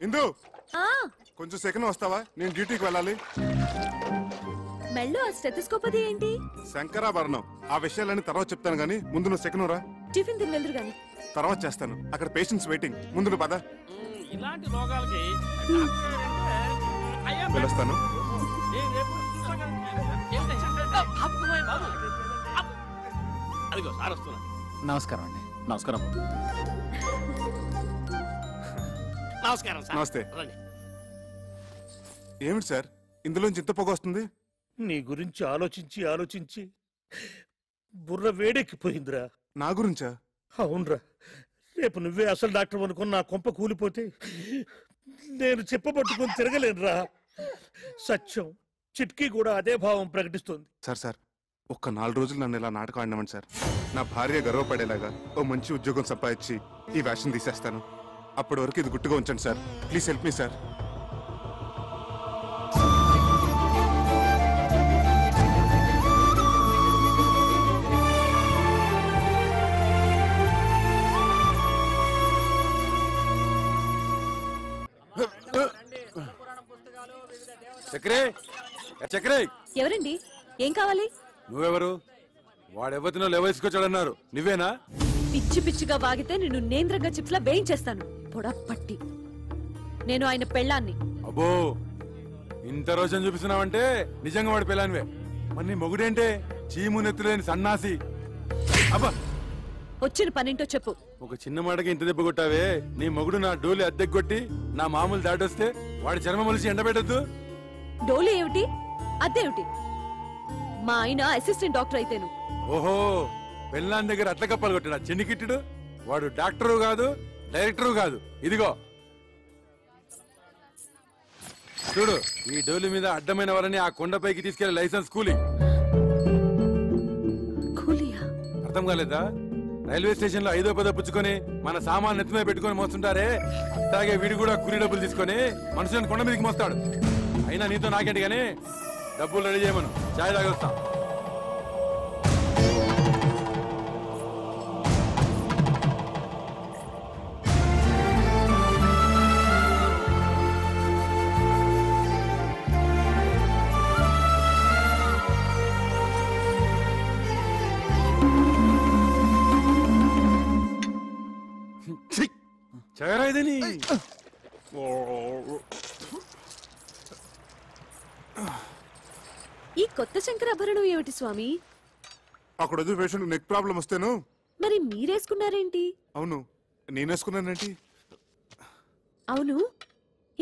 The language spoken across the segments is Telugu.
ఇందు కొంచెం సెకండ్ వస్తావా? నేను డ్యూటీకి వెళ్ళాలి. మెల్లో ఆ స్టెథోస్కోప్ అది ఏంటి? శంకరాభరణం. ఆ విషయాలన్నీ తర్వాత చెప్తాను గానీ ముందు నువ్వు సెకండ్ రా. టిఫిన్ తిని వెళ్దురు గాని. తర్వాత చేస్తాను. అక్కడ పేషెంట్స్ వెయిటింగ్. ముందు నువ్వు పద. ఇలాంటి రోగాలకి వెళ్ళొస్తాను. అదిగో సార్ వస్తున్నా. నమస్కారం అండి. నమస్కారం. నమస్కారం సార్. నమస్తే. ఏమిటి సార్ ఇందులోంచి ఇంత పొగ వస్తుంది? నీ గురించి ఆలోచించి ఆలోచించి బుర్ర వేడెక్కిపోయిందిరా. నా గురించా? అవునరా. రేపు నువ్వే అసలు డాక్టర్ అనుకుని నా కొంప కూలిపోతే నేను చెప్పబట్టుకుని తిరగలేనురా. సత్యం చిట్కీ కూడా అదే భావం ప్రకటిస్తుంది. సార్ సార్ ఒక్క 4 రోజులు నన్ను ఇలా నాటకం ఆడినామండి సార్. నా భార్య గర్వపడేలాగా ఓ మంచి ఉద్యోగం సంపాదించి ఈ వేషం తీసేస్తాను. అప్పటి వరకు ఇది గుట్టుగా ఉంచండి సార్. Please help me sir. చక్రే చక్రే. ఎవరండి? ఏం కావాలి? నువ్వెవరు? వాడెవతినో లేవేసుకొచ్చాడన్నారు. నువ్వేనా? పిచ్చి పిచ్చిగా వాగితే నిన్ను నేంద్రంగా చిప్స్ లా వేయించేస్తాను. పొడపట్టి. నేను ఆయన పెళ్ళాన్ని. అబ్బో ఇంత రోజు చూపిస్తున్నావంటే నిజంగా వాడి పెళ్ళానివే. మరి నీ మొగుడేంటే చీము నెత్తులేని సన్నాసి. అబ్బా వచ్చిన పనింటో చెప్పు. ఒక చిన్న మాటకి ఇంత దెబ్బ కొట్టావే. నీ మొగుడు నా డోలి అద్దెకొట్టి నా మామూలు దాటొస్తే వాడి చర్మ మలిసి ఎండబెట్టద్దు. డోలు ఏమిటి? అదేమిటి? మా ఆయన అసిస్టెంట్ డాక్టర్ అయితేను. ఓహో పెళ్ళాన్ దగ్గర అట్ల కప్పలు కొట్టాడా చెన్నికిట్టుడు? వాడు డాక్టరు కాదు, డైరెక్టరు కాదు. ఇదిగో చూడు, ఈ డోలి మీద అడ్డమైన వారిని ఆ కొండపైకి తీసుకెళ్లే లైసెన్స్ కూలీ. అర్థం కాలేదా? రైల్వే స్టేషన్ లో 5వ 10వ పుచ్చుకొని మన సామాన్ నెత్తిమే పెట్టుకుని మోస్తుంటారే, అట్లాగే వీడు కూడా కూలీ డబ్బులు తీసుకొని మనుషులను కొండ మీదకి మోస్తాడు. అయినా నీతో నాకేంటి గానీ డబ్బులు రెడీ చేయమను. చాయ్ తాగొస్తా. చగరా ఇదని. ఈ కొత్త శంకరాభరణం ఏమిటి స్వామి? అక్కడ వద్దు పేషెంట్ నెక్ ప్రాబ్లం వస్తేను. మరి మీరేసుకున్నారేంటి? అవును నేనేసుకున్నానండి. అవును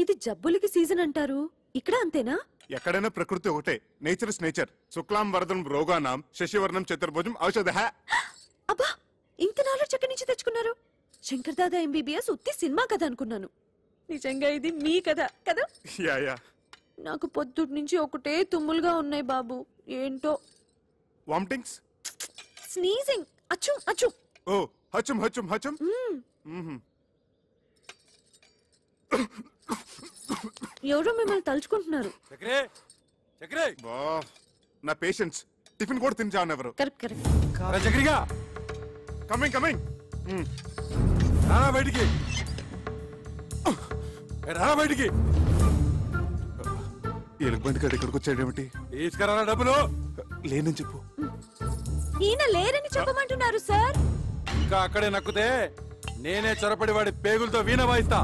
ఇది జబ్బులకి సీజన్ అంటారు, ఇక్కడ అంతేనా? ఎక్కడైనా ప్రకృతి ఒకటే. Nature is nature. శుక్లాం వరదం రోగానాం శశివర్ణం చతుర్భుజం ఔషధ. అబ్బా ఇంత నాలెడ్జ్ ఎక్కడి నుంచి తెచ్చుకున్నారు? శంకర్ దాదా ఎంబీబీఎస్ ఉత్తి సినిమా కథ అనుకున్నాను. నిజంగా ఇది మీ కథ కదా? Yeah yeah. నాకు పొద్దుటి నుంచి ఒకటే తుమ్ములుగా ఉన్నాయి బాబు. ఏంటో వామిటింగ్స్, స్నీజింగ్, అచ్చు అచ్చు. ఓ హచం హచం హచం. ఎవరో మిమ్మల్ని తలుచుకుంటున్నారు. చక్రే చక్రే. బా నా పేషెంట్స్ టిఫిన్ కూడా తిని చావను ఎవరు. Correct correct. చక్రిగా కమింగ్ కమింగ్. రారా బయటికి, రారా బయటికి. ఎలుగుబంటి గడి ఇక్కడికి వచ్చాడేమిటి? తీసుకురా డబ్బులు. లేనని చెప్పు. ఈయన లేరని చెప్పమంటున్నారు సార్. ఇంకా అక్కడే నక్కుతే నేనే చొరపడి వాడి పేగులతో వీణ వాయిస్తా.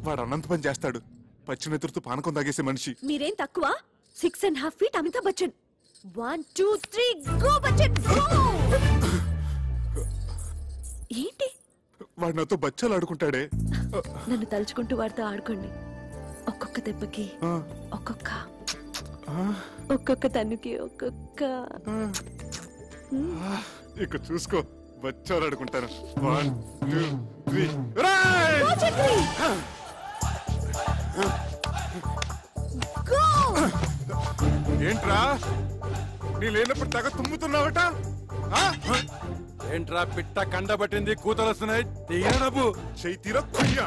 వాడు అనంత పని చేస్తాడు. పచ్చినెత్తురుతో పానకం తాగేసే మనిషి. మీరేం తక్కువ? 6.5 feet Amitabh Bachchan. 1 2 3 go Bachchan go. ఏంటి? వాడు నాతో బచ్చాలు ఆడుకుంటాడే. నన్ను తలుచుకుంటూ వాడితో ఆడుకోండి. ఒక్కొక్క దెబ్బకి ఒక్కొక్క తన్నుకి ఒక్కొక్క. ఇక చూసుకో బచ్చాలు ఆడుకుంటాను. 1 2 3. ఏంట్రా నీ లేనప్పుడు తెగ తుమ్ముతున్నావట? ఏంట్రా పిట్ట కండబట్టింది, కూతలు వస్తున్నాయి. తీరా డబ్బు. చెయ్యి తీరా కొయ్యా.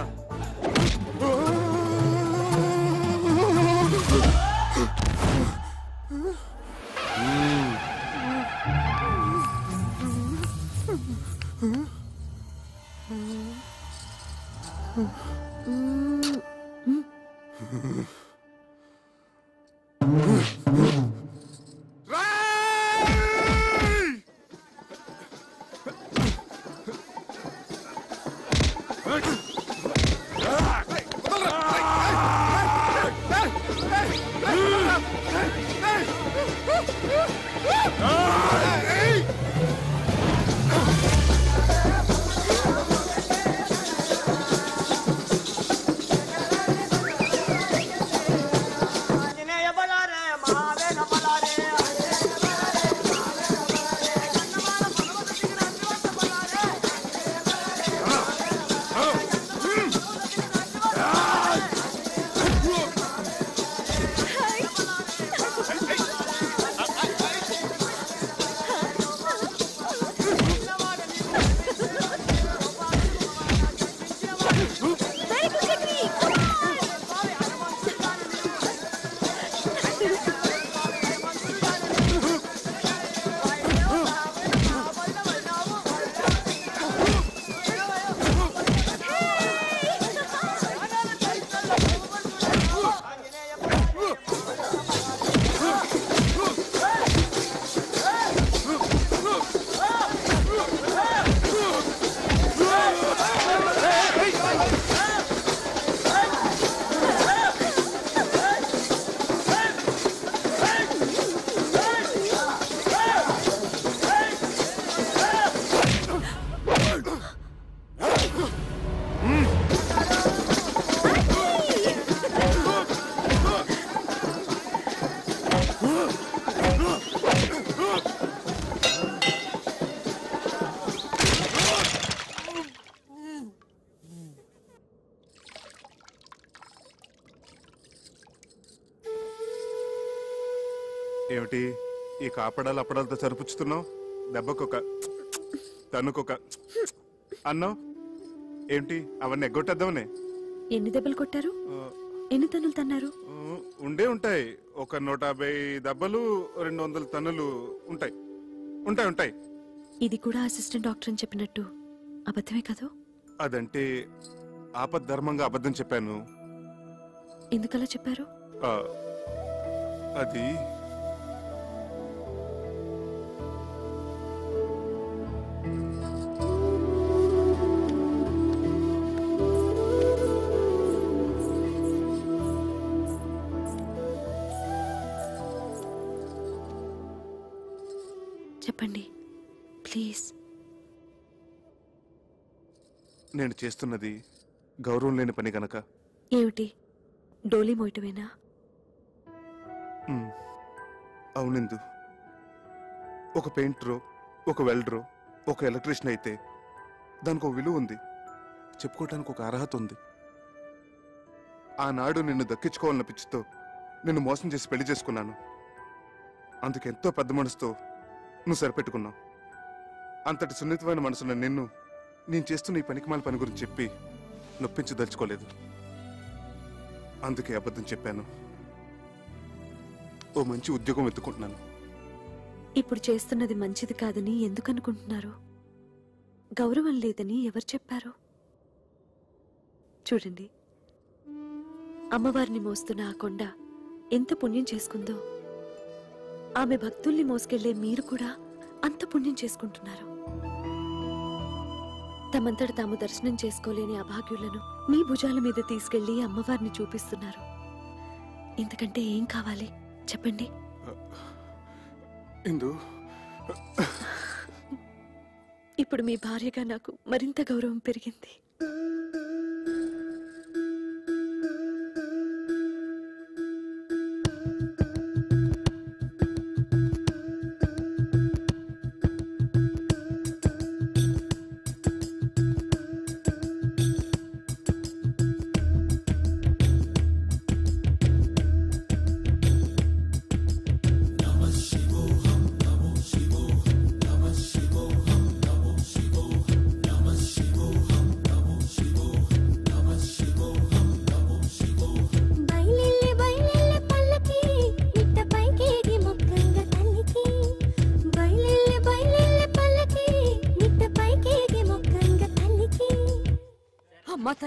ఏమిటి ఈ కాపడాలు అప్పడాలతో సరిపుచ్చుతున్నావు? దెబ్బకొక తనుకొక అన్నావు ఏంటి? అవన్నీ ఎగ్గొట్టేద్దామనే. ఎన్ని దెబ్బలు కొట్టారు? ఎన్ని తన్నులు తన్నారు? ఉండే ఉంటాయి. ఒక 150 దెబ్బలు, 200 తన్నులు ఉంటాయి. ఉంటాయి ఉంటాయి. ఇది కూడా అసిస్టెంట్ డాక్టర్ అని చెప్పినట్టు అబద్ధమే కదా? అదంటే ఆపద్ధర్మంగా అబద్ధం చెప్పాను. ఎందుకలా చెప్పారు? అది చెప్పండి ప్లీజ్. నేను చేస్తున్నది గౌరవం లేని పని గనక. ఏమిటి, డోలీ మోయటమేనా? అవునిందు, ఒక పెయింటరో, ఒక వెల్డరో, ఒక ఎలక్ట్రీషియన్ అయితే దానికి ఒక విలువ ఉంది, చెప్పుకోవటానికి ఒక అర్హత ఉంది. ఆనాడు నిన్ను దక్కించుకోవాలన్న పిచ్చితో నిన్ను మోసం చేసి పెళ్లి చేసుకున్నాను. అందుకెంతో పెద్ద మనసుతో నువ్వు సరిపెట్టుకున్నావు. అంతటి సున్నితమైన మనసున్న నిన్ను నేను చేస్తున్న ఈ పనికిమాల పని గురించి చెప్పి నొప్పించదలుచుకోలేదు. అందుకే అబద్ధం చెప్పాను. ఓ మంచి ఉద్యోగం వెతుకుంటున్నాను. ఇప్పుడు చేస్తున్నది మంచిది కాదని ఎందుకు అనుకుంటున్నారు? గౌరవం లేదని ఎవరు చెప్పారు? చూడండి, అమ్మవారిని మోస్తున్న ఆ కొండ ఎంత పుణ్యం చేసుకుందో, ఆమె భక్తుల్ని మోసుకెళ్లే మీరు కూడా అంత పుణ్యం చేసుకుంటున్నారు. తమంతట తాము దర్శనం చేసుకోలేని అభాగ్యులను మీ భుజాల మీద తీసుకెళ్లి అమ్మవారిని చూపిస్తున్నారు. ఇంతకంటే ఏం కావాలి చెప్పండి? ఇప్పుడు మీ భార్యగా నాకు మరింత గౌరవం పెరిగింది.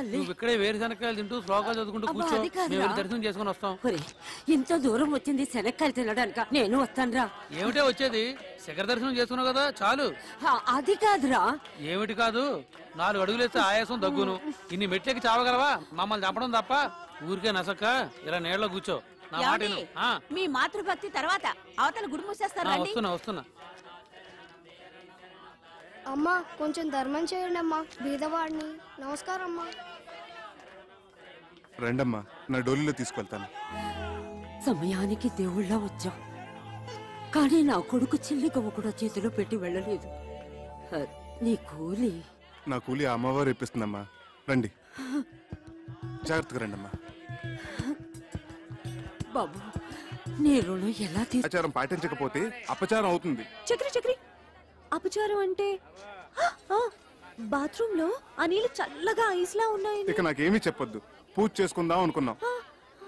తల్లి నువ్వు ఇక్కడే వేరుశనక్కాయలు తింటూ శ్లోకాలు చదువుకుంటూ అబ్బా, కూర్చో అది కాదురా. మేము వెళ్ళి దర్శనం చేసుకుని వస్తాం. ఒరే, ఇంత దూరం వచ్చింది శనక్కాయలు తినడానిక? నేను వస్తానురా. ఏమిటే వచ్చేది? శిఖర దర్శనం చేసుకున్నావు కదా చాలు. అది కాదురా. ఏమిటి కాదు? 4 అడుగులేస్తే ఆయాసం దగ్గును. ఇన్ని మెట్లకి చావగలవా? మమ్మల్ని చంపడం తప్ప. ఊరికే నసక్క ఇలా నీళ్ళలో కూర్చో. నా మాట విను. మీ మాతృభక్తి తర్వాత అవతల గుడి మూసేస్తారు. వస్తున్నా. అమ్మా కొంచెం ధర్మం చేయండి అమ్మా, బీదవాడిని. నమస్కారం అమ్మా. రండమ్మా, నా డోలీలో తీసుకెళ్తాను. సమయానికి దేవుళ్ళ వచ్చాం, కానీ నా కొడుకు చిల్లి గవ్వ కూడా చేతిలో పెట్టి వెళ్ళలేదు. నీ కూలి? నా కూలి ఆ అమ్మవారు ఇప్పిస్తుందమ్మా. రండి, జాగ్రత్తగా రండమ్మా. బాబు, నీ రుణం ఎలా ఆచారం పాటించకపోతే అపచారం అవుతుంది. చక్రి చక్రి, అపచారం అంటే బాత్రూమ్ లో ఆ నీళ్లు చల్లగా ఐస్లా ఉన్నాయి. ఇక నాకేమీ చెప్పొద్దు. పూజ చేసుకుందాం అనుకున్నాం.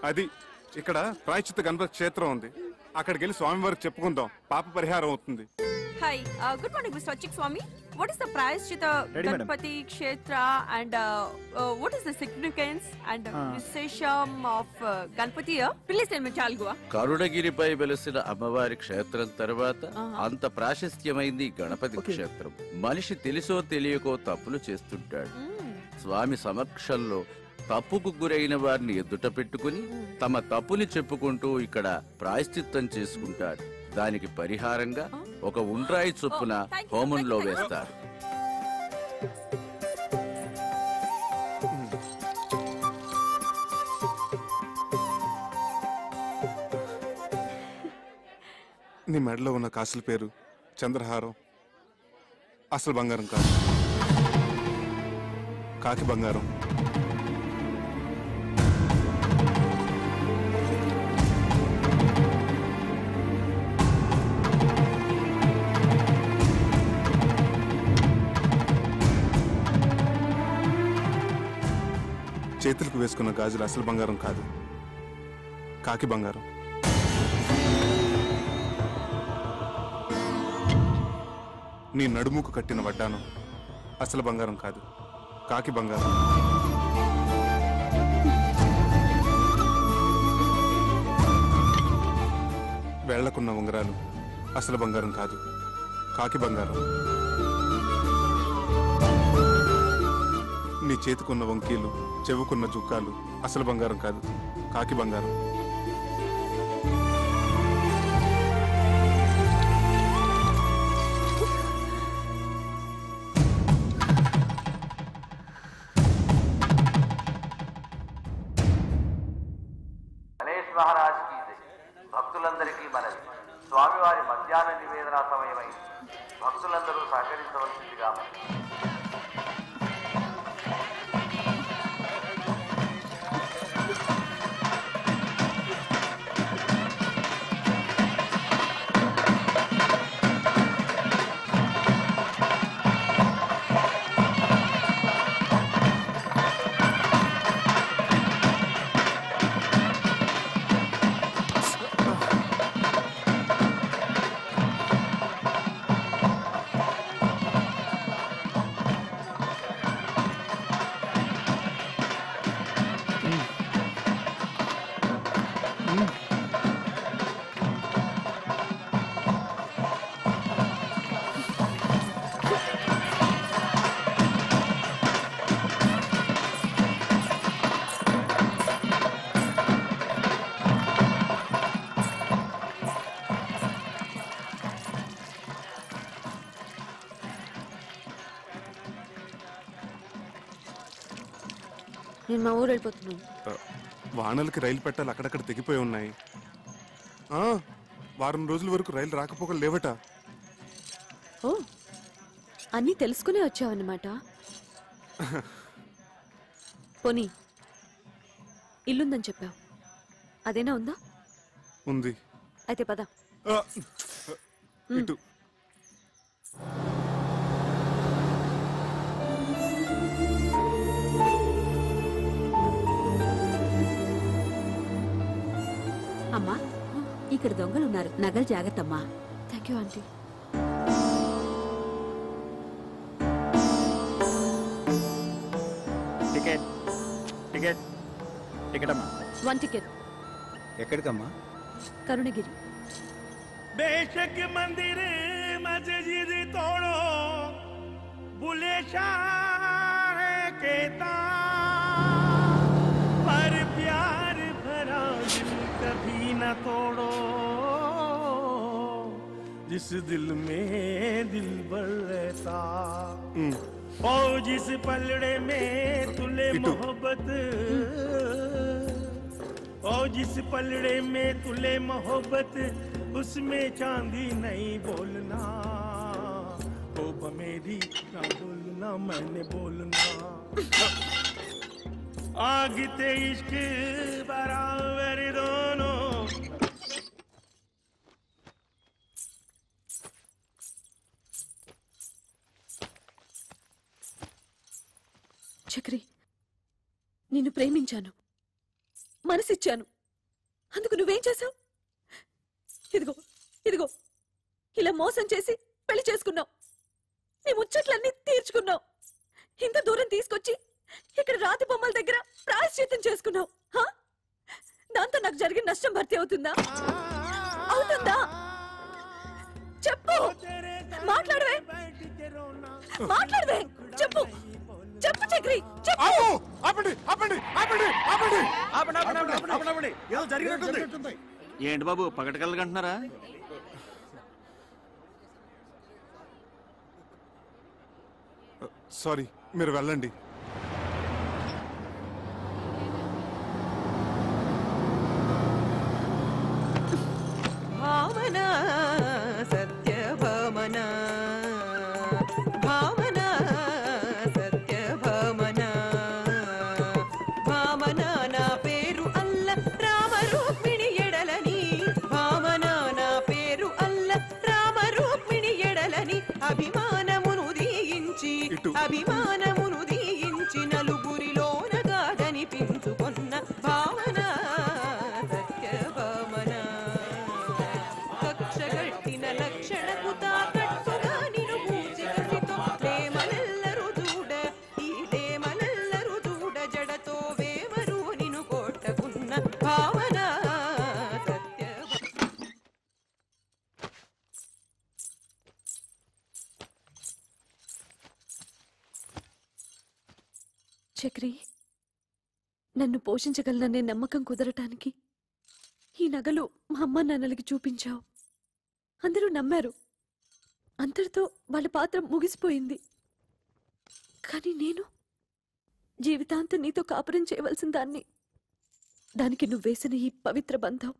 అది ఇక్కడ ప్రాయశ్చిత్త గణపతి క్షేత్రం ఉంది, అక్కడికి వెళ్ళి స్వామివారికి చెప్పుకుందాం, పాప పరిహారం అవుతుంది. Hi, good morning, Mr. Achik Swami. What is the Prayaschitta Ganpati Kshetra and what is the significance and Vishesham of Ganpati here? Please tell me, Chalgua. కరుణగిరిపై వెలసిన అమ్మవారి క్షేత్రం తర్వాత అంత ప్రాశస్త్యమైంది గణపతి క్షేత్రం. మనిషి తెలుసో తెలియకో తప్పులు చేస్తుంటాడు. స్వామి సమక్షంలో తప్పుకు గురైన వారిని ఎదుట పెట్టుకుని తమ తప్పుని చెప్పుకుంటూ ఇక్కడ ప్రాయశ్చిత్తం చేసుకుంటారు. దానికి పరిహారంగా ఒక ఉండ్రాయి చొప్పున హోమంలో వేస్తారు. నీ మెడలో ఉన్న కాసుల పేరు చంద్రహారం. అసలు బంగారం కాదు, కాకి బంగారం. చేతులకు వేసుకున్న గాజులు అసలు బంగారం కాదు, కాకి బంగారం. నీ నడుముకు కట్టిన వడ్డానం అసలు బంగారం కాదు, కాకి బంగారం. వేళ్లకున్న ఉంగరాలు అసలు బంగారం కాదు, కాకి బంగారం. నీ చేతికున్న వంకీలు, చెవుకున్న జుక్కాలు అసలు బంగారం కాదు, కాకి బంగారం. గణేష్ మహారాజ్ కి భక్తులందరికీ మనవి. స్వామివారి మధ్యాహ్న నివేదన సమయమై భక్తులందరూ సహకరించవలసిందిగా మనవి. నేను మా ఊరు వెళ్ళిపోతున్నాను. వానలకి రైలు పెట్టాలి అక్కడక్కడ తెగిపోయి ఉన్నాయి. వారం రోజుల వరకు రైలు రాకపోకలు లేవట. ఓ, అన్నీ తెలుసుకునే వచ్చావన్నమాట. పోనీ ఇల్లుందని చెప్పావు, అదేనా ఉందా? ఉంది. అయితే పద. ఇటు అమ్మా, ఇక్కడ దొంగలున్నారు, నగలు జాగ్రత్త అమ్మా. Thank you aunty. టికెట్ టికెటమ్మా 1 టికెట్. ఎక్కడికమ్మా? కరుణగిరి. बेशक मंदिर मस्जिद तोड़ो बुले शाह कहता पर प्यार भरा दिल कभी न तोड़ो जिस दिल में दिल भर रहता और जिस पलड़े में तुले मोहब्बत और जिस पलड़े में तुले मोहब्बत उसमें चांदी नहीं बोलना ओ मेरी ना बोलना मैंने बोलना आग ते इश्क बराबर दोनों చక్రి, నిన్ను ప్రేమించాను, మనసిచ్చాను. అందుకు నువ్వేం చేశావు? ఇదిగో ఇదిగో ఇలా మోసం చేసి పెళ్లి చేసుకున్నావు. నీ ముచ్చట్లన్నీ తీర్చుకున్నావు. ఇంత దూరం తీసుకొచ్చి ఇక్కడ రాతి బొమ్మల దగ్గర ప్రాయశ్చిత్తం చేసుకున్నావు. దాంతో నాకు జరిగిన నష్టం భర్తీ అవుతుందా? అవుతుందా? చెప్పు, మాట్లాడవే, మాట్లాడవే, చెప్పు, చెప్పు చక్రి, చెప్పు. ఏదో జరిగినట్టుంది. ఏంటి బాబు పగటకెళ్ళగంటున్నారా? సారీ, మీరు వెళ్ళండి. భావన సత్యభామన భామన సత్యభామన భామన నా పేరు అల్ల రామరూపిణి ఎడలని భామన నా పేరు అల్ల రామరూపిణి ఎడలని అభిమానమును దీయించి అభిమానమును దీయించి నలుగురిలోన గాదనిపించుకొన్న భావన సత్యభామన కక్షగట్టిన లక్షణకు తాకట్టుగా నిను పూజికసితో ప్రేమనెల్లరు చూడ ఈ ప్రేమనెల్లరు చూడ జడతో వేమరు నిను కొట్టకున్న భావన సత్య. చక్రి, నన్ను పోషించగలననే నమ్మకం కుదరటానికి ఈ నగలు మా అమ్మ నాన్నలకి చూపించావు. అందరూ నమ్మారు. అంతటితో వాళ్ళ పాత్ర ముగిసిపోయింది. కానీ నేను జీవితాంతం నీతో కాపురం చేయవలసిన దాన్ని. దానికి నువ్వేసిన ఈ పవిత్ర బంధం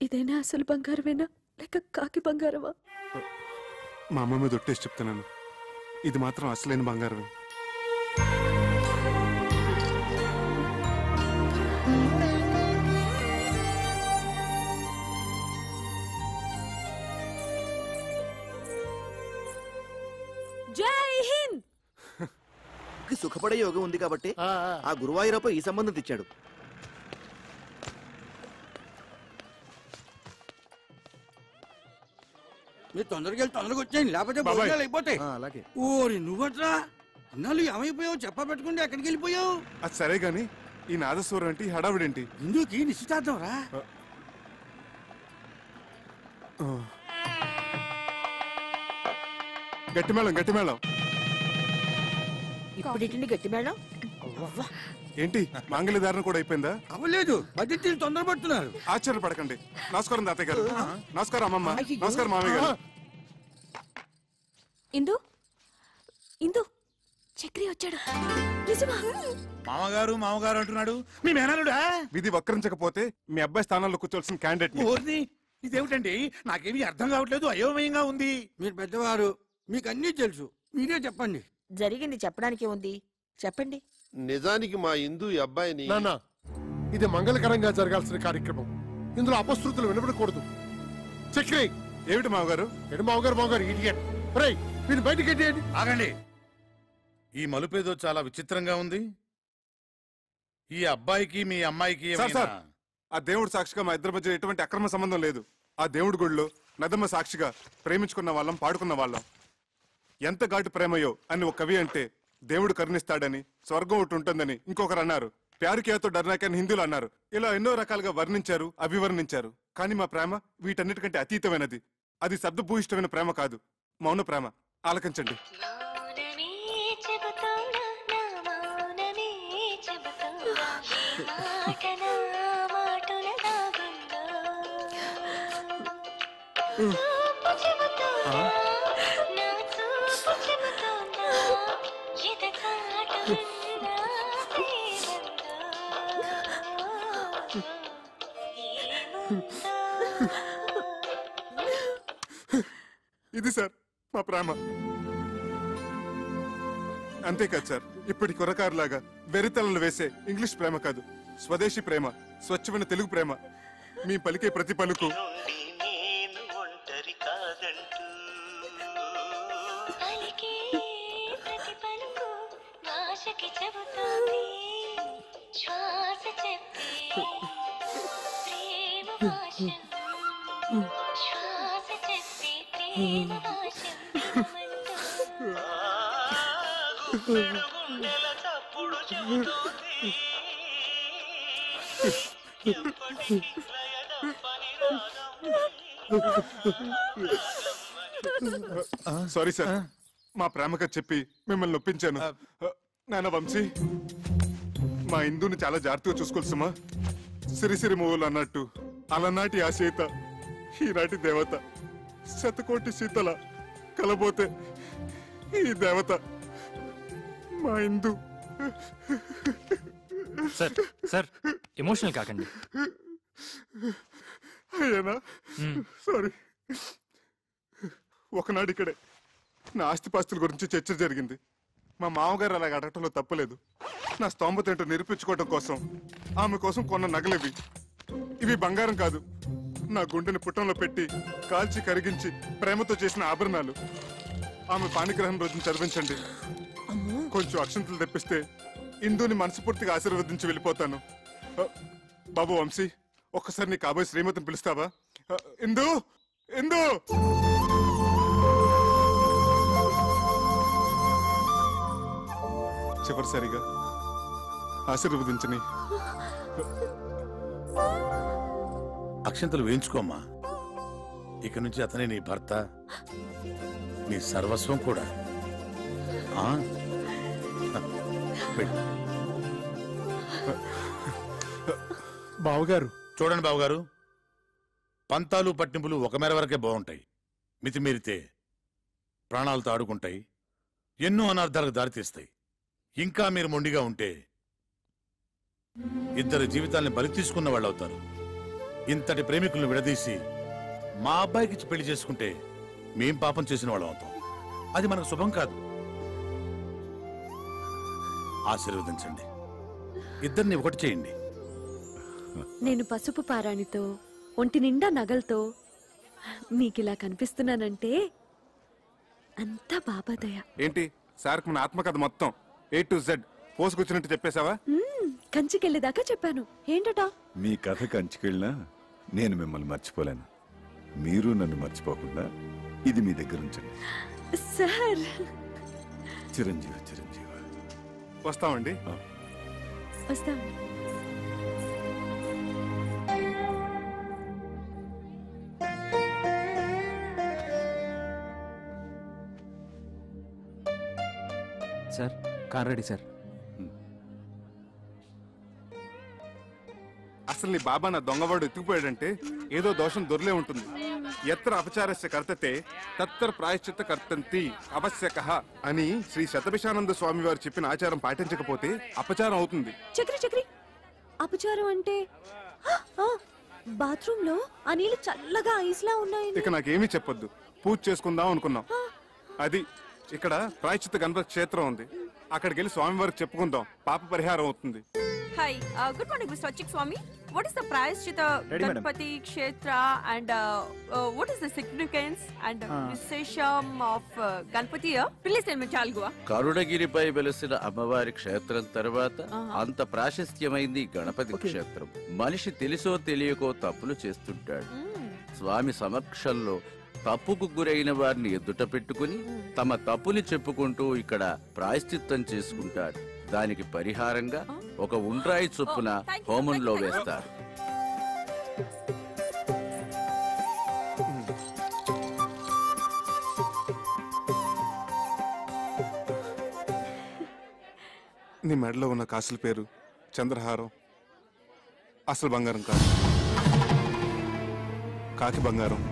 ఇదైనా అసలు బంగారమేనా లేక కాకి బంగారమా? మా అమ్మ మీద ఒట్టేసి చెప్తున్నాను, ఇది మాత్రం అసలైన బంగారమే. జై హింద్. సుఖపడే యోగం ఉంది కాబట్టి ఆ గురువాయూరప్ప ఈ సంబంధం తెచ్చాడు. మీరు తొందరగా తొందరగా వచ్చేయండి, లేకపోతే భోజనాలు అయిపోతాయి. అలాగే. ఓరి నువ్వట్రా ఇన్నాళ్ళు ఏమైపోయావు? చెప్ప పెట్టుకుంటే ఎక్కడికి వెళ్ళిపోయావు? అది సరే గాని ఈ నాదస్వరం ఏంటి, హడావిడేంటి? ఇందుకి నిశ్చితార్థం రా. గట్టి మేళం, గట్టి మేళం. ఇప్పుడు గట్టి మేడం ఏంటి మాంగళ్య ధారణ కూడా అయిపోయిందా? అవ్వలేదు, బడ్జెట్ తొందరపడుతున్నారు. ఆశ్చర్యపడకండి. నమస్కారం తాతయ్య గారు. నమస్కారం అమ్మమ్మ. నమస్కారం మామయ్య గారు. ఇందు, ఇందు, చక్రి వచ్చాడు. నిజమా? మామగారు మామగారు అంటున్నాడు. మీ మేనలుడా? విధి వక్రించకపోతే మీ అబ్బాయి స్థానంలో కూర్చోవలసిన క్యాండిడేట్. ఇదేమిటండి, నాకేమీ అర్థం కావట్లేదు, అయోమయంగా ఉంది. మీరు పెద్దవారు, మీకు అన్నీ తెలుసు, మీరే చెప్పండి. జరిగింది చెప్పడానికి ఉంది, చెప్పండి. నిజానికి మా ఇందు ఈ అబ్బాయిని నాన్న, ఇది మంగళకరంగా జరగాల్సిన కార్యక్రమం. ఇందులో అపశృతులు వినపడకూడదు. చక్రి. ఏమిటి మామగారు? ఎడు మామగారు మామగారు ఇడియట్. రేయ్, వీళ్ళు బయటికి ఎట్టేయండి. ఆగండి, ఈ మలుపేదో చాలా విచిత్రంగా ఉంది. ఈ అబ్బాయికి మీ అమ్మాయికి ఆ దేవుడు సాక్షిగా మా ఇద్దరి మధ్య ఎటువంటి అక్రమ సంబంధం లేదు. ఆ దేవుడి గుడిలో నదమ్మ సాక్షిగా ప్రేమించుకున్న వాళ్ళం, పాడుకున్న వాళ్ళం. ఎంత ఘాటు ప్రేమయో అని ఒక కవి అంటే దేవుడు కరుణిస్తాడని, స్వర్గం ఒకటి ఉంటుందని ఇంకొకరు అన్నారు. ప్యారు కేతో డర్నాక్ అని హిందీలో అన్నారు. ఇలా ఎన్నో రకాలుగా వర్ణించారు, అభివర్ణించారు. కానీ మా ప్రేమ వీటన్నిటికంటే అతీతమైనది. అది శబ్దభూయిష్టమైన ప్రేమ కాదు, మౌన ప్రేమ. ఆలకించండి. ఇది సార్ మా ప్రేమ. అంతేకాదు సార్, ఇప్పటి కుర్రకారులాగా వెరితలలు వేసే ఇంగ్లీష్ ప్రేమ కాదు, స్వదేశీ ప్రేమ, స్వచ్ఛమైన తెలుగు ప్రేమ. మీ పలికే ప్రతి పలుకు సారీ సార్, మా ప్రేమగా చెప్పి మిమ్మల్ని నొప్పించాను. నాన్న వంశీ, మా ఇందుని చాలా జాగ్రత్తగా చూసుకోవాల్సమ్మా. సిరిసిరి మూవలు అన్నట్టు అలనాటి ఆ సీత ఈనాటి దేవత, శతకోటి సీతల కలబోతే ఈ దేవత మా ఇందు. సార్ సార్ ఎమోషనల్ కాకండి. అయ్యానా సారీ. ఒకనాడు ఇక్కడే నా ఆస్తిపాస్తుల గురించి చర్చ జరిగింది. మా మామగారు అలాగ అడగటంలో తప్పలేదు. నా స్తోమత ఏంటో నిరూపించుకోవడం కోసం ఆమె కోసం కొన్న నగలివి. ఇవి బంగారం కాదు, నా గుండెని పుట్టంలో పెట్టి కాల్చి కరిగించి ప్రేమతో చేసిన ఆభరణాలు. ఆమె పాణిగ్రహం రోజున చదివించండి. కొంచెం అక్షంతలు తెప్పిస్తే ఇందుని మనస్ఫూర్తిగా ఆశీర్వదించి వెళ్ళిపోతాను. బాబు వంశీ, ఒక్కసారి నీ కాబోయే శ్రీమతిని పిలుస్తావా? ఇందు, ఇందు. చివరిసారిగా ఆశీర్వదించని. అక్షంతలు వేయించుకోమ్మా. ఇక నుంచి అతనే నీ భర్త, నీ సర్వస్వం కూడా. బావగారు చూడండి బావగారు, పంతాలు పట్టింపులు ఒక మేర వరకే బాగుంటాయి. మితిమీరితే ప్రాణాలతో ఆడుకుంటాయి, ఎన్నో అనర్థాలకు దారితీస్తాయి. ఇంకా మీరు మొండిగా ఉంటే ఇద్దరు జీవితాల్ని బలి తీసుకున్న వాళ్ళు అవుతారు. ఇంతటి ప్రేమికులను విడదీసి మా అబ్బాయికి పెళ్లి చేసుకుంటే మేం పాపం చేసిన వాళ్ళం అవుతాం. అది మనకు శుభం కాదు. ఆశీర్వదించండి, ఇద్దరిని ఒకటి చేయండి. నేను పసుపు పారాణితో, ఒంటి నిండా నగలతో మీకిలా కనిపిస్తున్నానంటే అంతా బాబాదయ. ఏంటి సార్కి మన ఆత్మకథ మొత్తం A to Z పోసుకొచ్చినట్టు చెప్పేశావా? కంచికెళ్ళేదాకా చెప్పాను. ఏంటట? మీ కథ కంచికెళ్ళినా నేను మిమ్మల్ని మర్చిపోలేను. మీరు నన్ను మర్చిపోకుండా ఇది మీ దగ్గర ఉంచండి. సార్ చిరంజీవి, చిరంజీవి. వస్తామండి. వస్తాం. Sir car ready sir. అసలు నీ బాబా నా దొంగవాడు ఎత్తుకుపోయాడంటే ఏదో దోషం దొరలే ఉంటుంది. ఎత్ర అపచారస్య కర్తతే తత్ర ప్రాయశ్చిత్త కర్తంతి అవశ్యకః అని శ్రీ శతభిషానంద స్వామి వారు చెప్పిన ఆచారం పాటించకపోతే అపచారం అవుతుంది. చక్రి చక్రి, అపచారం అంటే బాత్రూమ్ లో ఆ నీళ్ళు చల్లగా ఐస్లా ఉన్నాయి. ఇక నాకేమీ చెప్పొద్దు, పూజ చేసుకుందాం అనుకున్నాం. అది ఇక్కడ ప్రాయశ్చిత్త గణపతి క్షేత్రం ఉంది, అక్కడికి వెళ్ళి స్వామి వారికి చెప్పుకుందాం, పాప పరిహారం అవుతుంది. Hi, good morning, Mr. Swachik Swami. What is the Prayashchitta Ganpati Kshetra and what is the significance and Vishesham of Ganpati here? Please tell me, Chalgua. కరుణగిరిపై వెలసిన అమ్మవారి క్షేత్రం తర్వాత అంత ప్రాశస్త్యమైంది గణపతి క్షేత్రం. మనిషి తెలుసో తెలియకో తప్పులు చేస్తుంటాడు. స్వామి సమక్షంలో తప్పుకు గురైన వారిని ఎదుట పెట్టుకుని తమ తప్పుని చెప్పుకుంటూ ఇక్కడ ప్రాయశ్చిత్తం చేసుకుంటారు. దానికి పరిహారంగా ఒక ఉండ్రాయి చొప్పున హోమంలో వేస్తారు. నీ మెడలో ఉన్న కాసుల పేరు చంద్రహారం. అసలు బంగారం కాదు, కాకి బంగారం.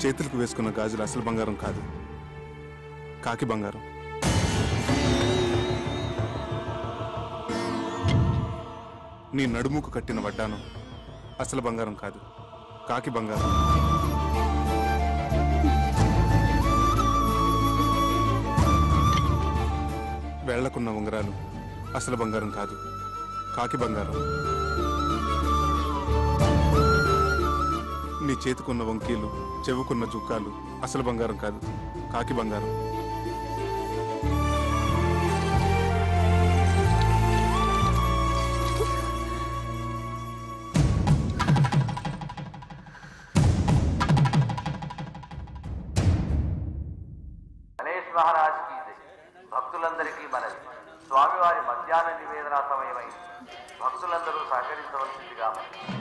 చేతులకు వేసుకున్న గాజులు అసలు బంగారం కాదు, కాకి బంగారం. నీ నడుముకు కట్టిన వడ్డానం అసలు బంగారం కాదు, కాకి బంగారం. వేళ్లకున్న ఉంగరాలు అసలు బంగారం కాదు, కాకి బంగారం. నీ చేతికున్న వంకీలు, చెవుకున్న జుక్కాలు అసలు బంగారం కాదు, కాకి బంగారం. గణేష్ మహారాజ్ కీ జై. భక్తులందరికీ మనవి, స్వామివారి మధ్యాహ్న నివేదన సమయమైంది. భక్తులందరూ సహకరించవలసిందిగా మనవి.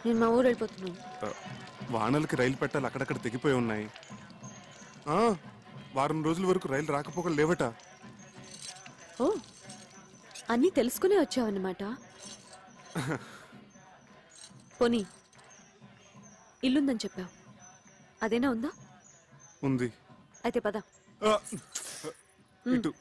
నేను మా ఊరు వెళ్ళిపోతున్నాను. వానలకి రైలు పెట్టాలి అక్కడక్కడ తెగిపోయి ఉన్నాయి. వారం రోజుల వరకు రైలు రాకపోకలు లేవట. ఓ, అన్నీ తెలుసుకునే వచ్చావన్నమాట. పోనీ ఇల్లుందని చెప్పావు, అదేనా ఉందా? ఉంది. అయితే పద. ఇటు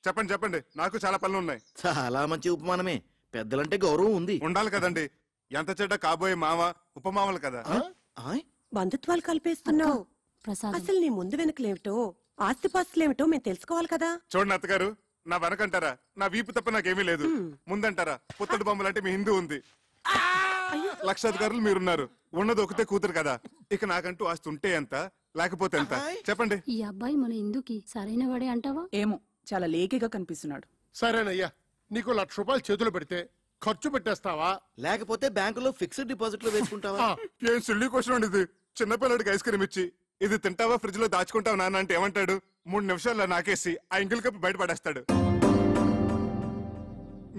చెప్పండి చెప్పండి, నాకు చాలా పనులు ఉన్నాయి. చాలా మంచి ఉపమానమే. పెద్దలంటే గౌరవం ఉంది, ఉండాలి కదండి. ఎంత చెడ్డ కాబోయే మామ ఉపమామలు కదా. బంధుత్వాలు కలిపేస్తున్నావు. అసలు నీ ముందు వెనుకలేమిటో, ఆస్తిపాస్తులేమిటో మేము తెలుసుకోవాలి కదా. చూడండి అత్తగారు, నా వెనకంటారా నా వీపు తప్ప నాకేమీ లేదు. ముందంటారా పుత్తడి బొమ్మలంటే మీ హిందూ ఉంది. లక్షాధికారులు మీరున్నారు. ఉన్నది ఒకతే కూతురు కదా. ఇక నాకంటూ ఆస్తి ఉంటే ఎంత, లేకపోతే ఎంత చెప్పండి. ఈ అబ్బాయి మన ఇందుకి సరైన వాడే అంటావా? ఏమో, చాలా లేకిగా కనిపిస్తున్నాడు. సరేనయ్యా, నీకు 1,00,000 రూపాయలు చేతులు పెడితే ఖర్చు పెట్టేస్తావా, లేకపోతే బ్యాంకులో ఫిక్స్డ్ డిపాజిట్ లో వేసుకుంటావా? ఏం సిల్లీ క్వశ్చన్ అండి ఇది. చిన్నపిల్లడికి ఐస్ క్రీమ్ ఇచ్చి ఇది తింటావా ఫ్రిడ్జ్ లో దాచుకుంటావా నాన్న అంటే ఏమంటాడు? 3 నిమిషాల్లో నాకేసి ఆ ఇంగిల్ కప్పు బయటపడేస్తాడు.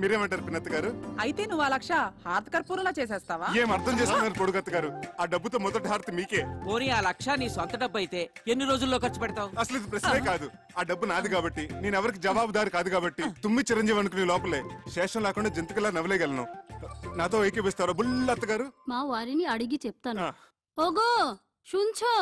మీరేమంటారు పిన్నత్త గారు? అయితే నువ్వు ఆ 1,00,000 హారతి కర్పూరంలా చేసేస్తావా? ఏం అర్థం చేసుకున్నారు పొడుగత్త గారు? ఆ డబ్బుతో మొదటి హారతి మీకే. పోనీ ఆ 1,00,000 నీ సొంత డబ్బు అయితే ఎన్ని రోజుల్లో ఖర్చు పెడతావు? అసలు ఇది ప్రశ్నే కాదు. ఆ డబ్బు నాది కాబట్టి, నేను ఎవరికి జవాబుదారు కాదు కాబట్టి, తుమ్మి చిరంజీవి అనుకునే లోపలే శేషం లేకుండా జంతుకలా నవ్వలేగలను. నాతో ఏకీపిస్తారా బుల్లత్త గారు? మా వారిని అడిగి చెప్తాను. ఓగో শুনছো,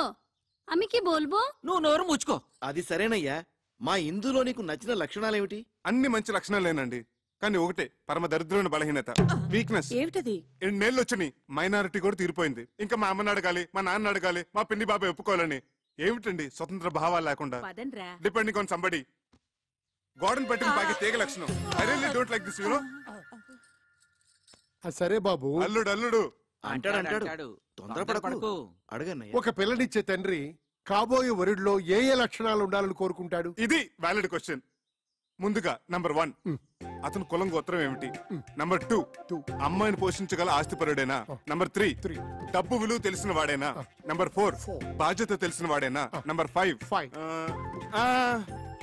আমি কি বলবো? నువ్వు నోరు ముచ్చుకో. అది సరేనయ్యా. మా ఇందులో నీకు నచ్చిన లక్షణాలేమిటి? అన్ని మంచి లక్షణాలేనండి, కానీ ఒకటే పరమ దరిద్రమైన బలహీనత, వీక్నెస్. ఏమిటది? 2 నెలలు వచ్చి మైనారిటీ కూడా తీరిపోయింది. ఇంకా మా అమ్మని అడగాలి, మా నాన్న అడగాలి, మా పిన్ని బాబాయ్ ఒప్పుకోవాలని. ఏమిటండి స్వతంత్ర భావాలు లేకుండా డిపెండింగ్ ఆన్ సంబడి. గోడన్ పట్టిన బాగా తీగ లక్షణం. I really don't like this, you know. సరే బాబు. అల్లుడు అంటాడు. తొందరపడకు, అడగన్నయ్య. ఒక పిల్లనిచ్చే తండ్రి కాబోయే వరుడిలో ఏ ఏ లక్షణాలు ఉండాలని కోరుకుంటాడు? ఇది వ్యాలిడ్ క్వశ్చన్. ముందుగా నంబర్ 1, అతని కులం గోత్రం ఏమిటి? నంబర్ 2 అమ్మాయిని పోషించగల ఆస్తిపరుడేనా? నంబర్ 3 డబ్బు విలువ తెలిసిన వాడేనా? నంబర్ 4 బాధ్యత తెలిసిన వాడేనా? నంబర్ 5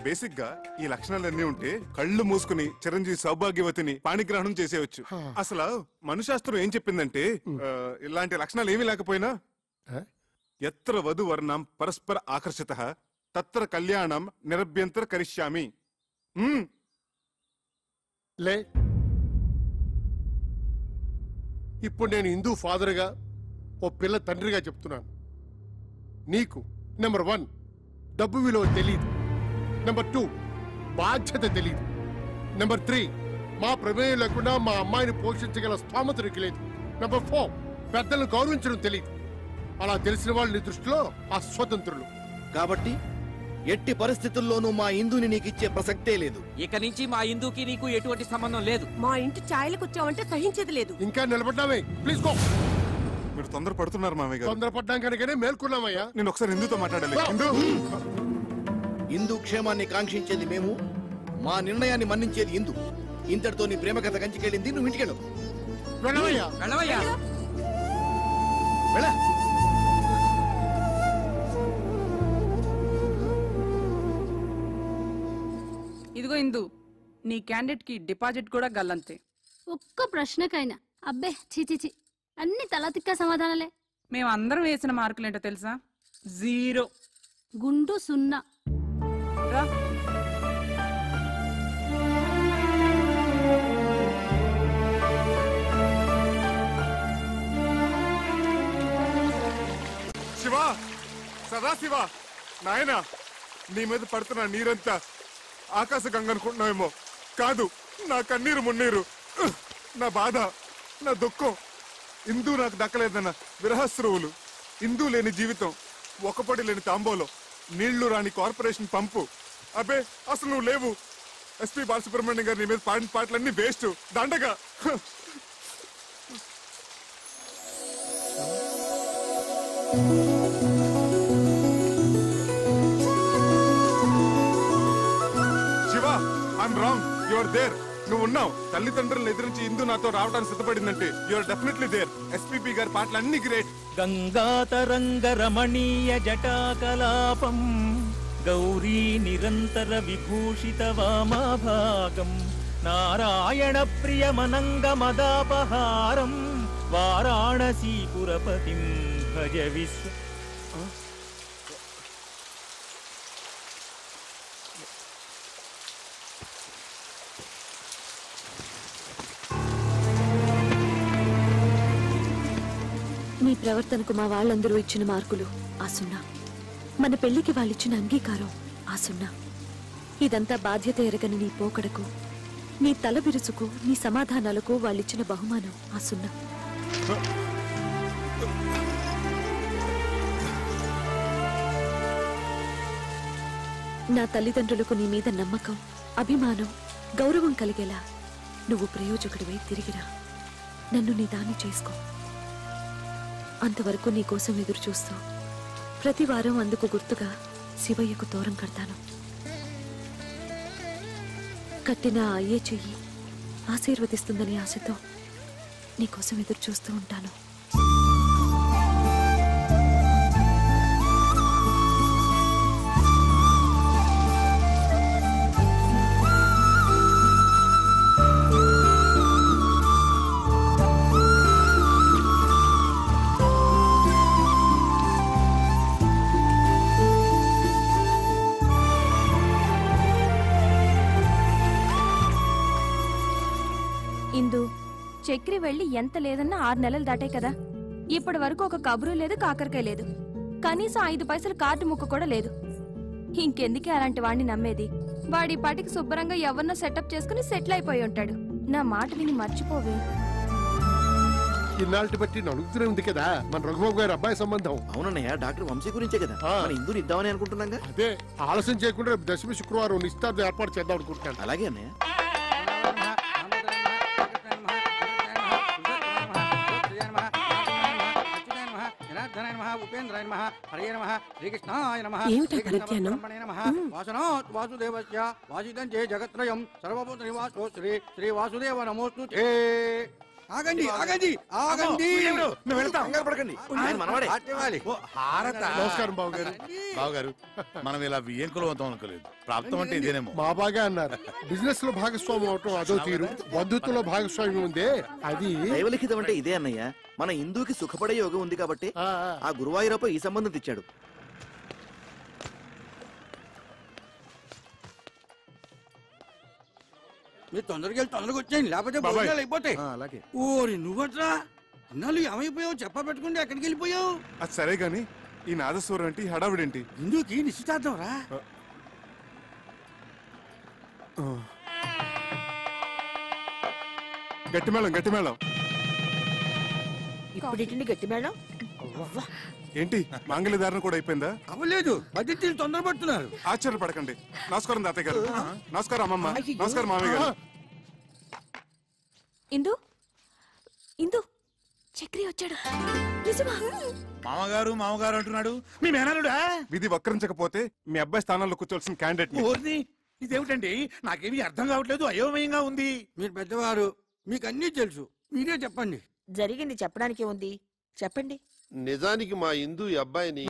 బేసిక్ గా ఈ లక్షణాలన్నీ ఉంటే కళ్ళు మూసుకుని చిరంజీవి సౌభాగ్యవతిని పాణిగ్రహణం చేసేయచ్చు. అసలు మనుశాస్త్రం ఏం చెప్పిందంటే ఇలాంటి లక్షణాలు ఏమీ లేకపోయినా ఎత్ర వధు వర్ణం పరస్పర ఆకర్షితః తత్ర కళ్యాణం నిరభ్యంతర కరిష్యామి. లే ఇప్పుడు నేను హిందూ ఫాదర్గా ఓ పిల్ల తండ్రిగా చెప్తున్నాను. నీకు నెంబర్ 1 డబ్బు విలువ తెలియదు. నెంబర్ 2 బాధ్యత తెలియదు. నెంబర్ 3 మా ప్రమేయం లేకుండా మా అమ్మాయిని పోషించగల స్థోమత నీకు లేదు. నెంబర్ 4 పెద్దలను గౌరవించడం తెలియదు. అలా తెలిసిన వాళ్ళు నీ దృష్టిలో అస్వతంత్రులు. కాబట్టి ఎట్టి పరిస్థితుల్లోనూ మా ఇందుని నీకు ఇచ్చే ప్రసక్తే లేదు. ఇక నుంచి మా ఇందుకి నీకు ఎటువంటి సంబంధం లేదు. మా ఇంటి ఛాయలకు వచ్చావంటే సహించేది లేదు. ఇంకా నిలబడ్డామే, ప్లీజ్ గో. మీరు తొందర పడుతున్నారు మామయ్య గారు. తొందరపడ్డాం కనుకనే మేల్కొన్నామయ్యా. నేను ఒకసారి హిందూతో మాట్లాడాలి. హిందూ క్షేమాన్ని కాంక్షించేది మేము, మా నిర్ణయాన్ని మన్నించేది హిందూ. ఇంతటితో నీ ప్రేమ కథ కంచికెళ్ళింది. నువ్వు ఇంటికెళ్ళు. వెళ్ళవయ్యా. వెళ్ళ. ఇదిగో ఇందు, నీ క్యాండిడేట్ కి డిపాజిట్ కూడా గల్లంతే. ఒక్క ప్రశ్నకైనా అబ్బే చిచిచి అన్ని తలతిక్క సమాధానాలే. మేమందరం వేసిన మార్కులేంటో తెలుసా? 0. గుండు 0. రా. శివా, సదాశివ, నాయన నీ మీద పడుతున్న నీరంతా ఆకాశ గంగ అనుకుంటున్నావేమో. కాదు, నా కన్నీరు మున్నీరు, నా బాధ, నా దుఃఖం. ఇందూ నాకు దక్కలేదన్న విరహస్రువులు, ఇందూ లేని జీవితం, ఒకపడి లేని తాంబోలో, నీళ్లు రాని కార్పొరేషన్ పంపు. అబ్బే అసలు నువ్వు లేవు. ఎస్పీ బాలసుబ్రహ్మణ్యం గారు నీ మీద పాడిన పాటలన్నీ వేస్ట్, దండగా. Shiva, I'm wrong, you are there. నువ్వు ఉన్నావు. తల్లిదండ్రులను ఎదిరించి ఇందు నాతో రావడానికి సిద్ధపడిందంటే you are definitely there. SPB గారి పాటలు అన్ని గ్రేట్. గంగాతరంగ రమణీయ జటాకలాపం గౌరీ నిరంతర విభూషిత వామాభాగం నారాయణ ప్రియమనంగ మదాపహారం వారాణసీపురపతిం భజ విశ్వ. నీ ప్రవర్తనకు మా వాళ్ళందరూ ఇచ్చిన మార్కులు ఆ 0. మన పెళ్లికి వాళ్ళిచ్చిన అంగీకారం ఆ 0. ఇదంతా బాధ్యత ఎరగని నీ పోకడకు, నీ తల బిరుసుకు, నీ సమాధానాలకు వాళ్ళిచ్చిన బహుమానం ఆ 0. నా తల్లిదండ్రులకు నీ మీద నమ్మకం, అభిమానం, గౌరవం కలిగేలా నువ్వు ప్రయోజకుడివై తిరిగిరా. నన్ను నీ దాన్ని చేసుకో. అంతవరకు నీ కోసం ఎదురు చూస్తూ ప్రతి వారం అందుకు గుర్తుగా శివయ్యకు తోరం కడతాను. కట్టిన అయ్యే చెయ్యి ఆశీర్వదిస్తుందని ఆశతో నీకోసం ఎదురు చూస్తూ ఉంటాను. ఇందు, చక్రి వెళ్ళి ఎంత లేదన్నా 6 నెలలు దాటాయి కదా. ఇప్పటి వరకు ఒక కబురు లేదు, కాకరకాయ లేదు, కనీసం 5 పైసలు కార్డు ముక్క కూడా లేదు. ఇంకెందుకే అలాంటి వాడిని నమ్మేది? వాడి పాటికి శుభ్రంగా ఎవరినో సెటప్ చేసుకుని సెటిల్ అయిపోయి ఉంటాడు. నా మాట విని మర్చిపోవే. ఇన్నాళ్ళకి బట్టి నడుగుతూనే ఉంది కదా మన రఘుబాబు గారి అబ్బాయి సంబంధం. అవునన్నయ్య, డాక్టర్ వంశీ గురించే కదా మన ఇందుని ఇద్దామని అనుకుంటున్నాగా. అదే ఆలస్యం చేయకుండా రేపు దశమి శుక్రవారం నిశ్చితార్థం ఏర్పాటు చేద్దాం అనుకుంటున్నాను. అలాగే అన్నయ్య. ఉపేంద్రాయ నమః హరే నమ శ్రీకృష్ణాయ నమ ఏమిటా పరిత్యానం? వాసనాత్ వాసుదేవస్య వాసితం చే జగత్రయం సర్వభూత నివాసో శ్రీ శ్రీ వాసుదేవ నమోస్తు ఆగండి ఆగండి ఆగండి పడకండి నమస్కారం బావగారు. బావగారు మనం ఇలా వియ్యంకులు అవుతాం అనుకోలేదు. ప్రాప్తం అంటే ఇదేనేమో. మా బాగా అన్నారు. బిజినెస్ లో భాగస్వామ్యం అవటం అదో తీరు, బంధుత్వంలో భాగస్వామ్యం ఉందే అది దైవలిఖితం అంటే ఇదే అన్నయ్య. మన హిందూకి సుఖపడే యోగం ఉంది కాబట్టి ఆ గురువాయూరప్ప ఈ సంబంధం తెచ్చాడు. మీరు తొందరగా వెళ్ళి తొందరగా వచ్చేయండి, లేకపోతే భోజనాలు అయిపోతాయి. అలాగే. ఓరి నువ్వట్రా ఇన్నాళ్ళు ఏమైపోయావు చెప్ప పెట్టుకుంటే ఎక్కడికి వెళ్ళిపోయావు? అది సరే గాని ఈ నాదస్వరం ఏంటి, హడావిడేంటి? హిందూకి నిశ్చితార్థం రా. గట్టి మేళం, గట్టి మేళం. ఇప్పుడు గట్టి మేడం ఏంటి మాంగళ్య ధారణ కూడా అయిపోయిందా? అవ్వలేదు, బడ్జెట్ తొందరపడుతున్నారు. ఆశ్చర్యపడకండి. నమస్కారం తాతయ్య గారు. నమస్కారం అమ్మమ్మ. నమస్కారం మామయ్య గారు. ఇందు ఇందు చక్రి వచ్చాడు. నిజమా? మామగారు మామగారు అంటున్నాడు. మీ మేనలుడా? విధి వక్రించకపోతే మీ అబ్బాయి స్థానంలో కూర్చోవలసిన క్యాండిడేట్. ఇదేమిటండి నాకేమీ అర్థం కావట్లేదు, అయోమయంగా ఉంది. మీరు పెద్దవారు, మీకు అన్నీ తెలుసు, మీరే చెప్పండి. జరిగింది చెప్పడానికి ఉంది, చెప్పండి. నిజానికి మా ఇందు ఈ అబ్బాయిని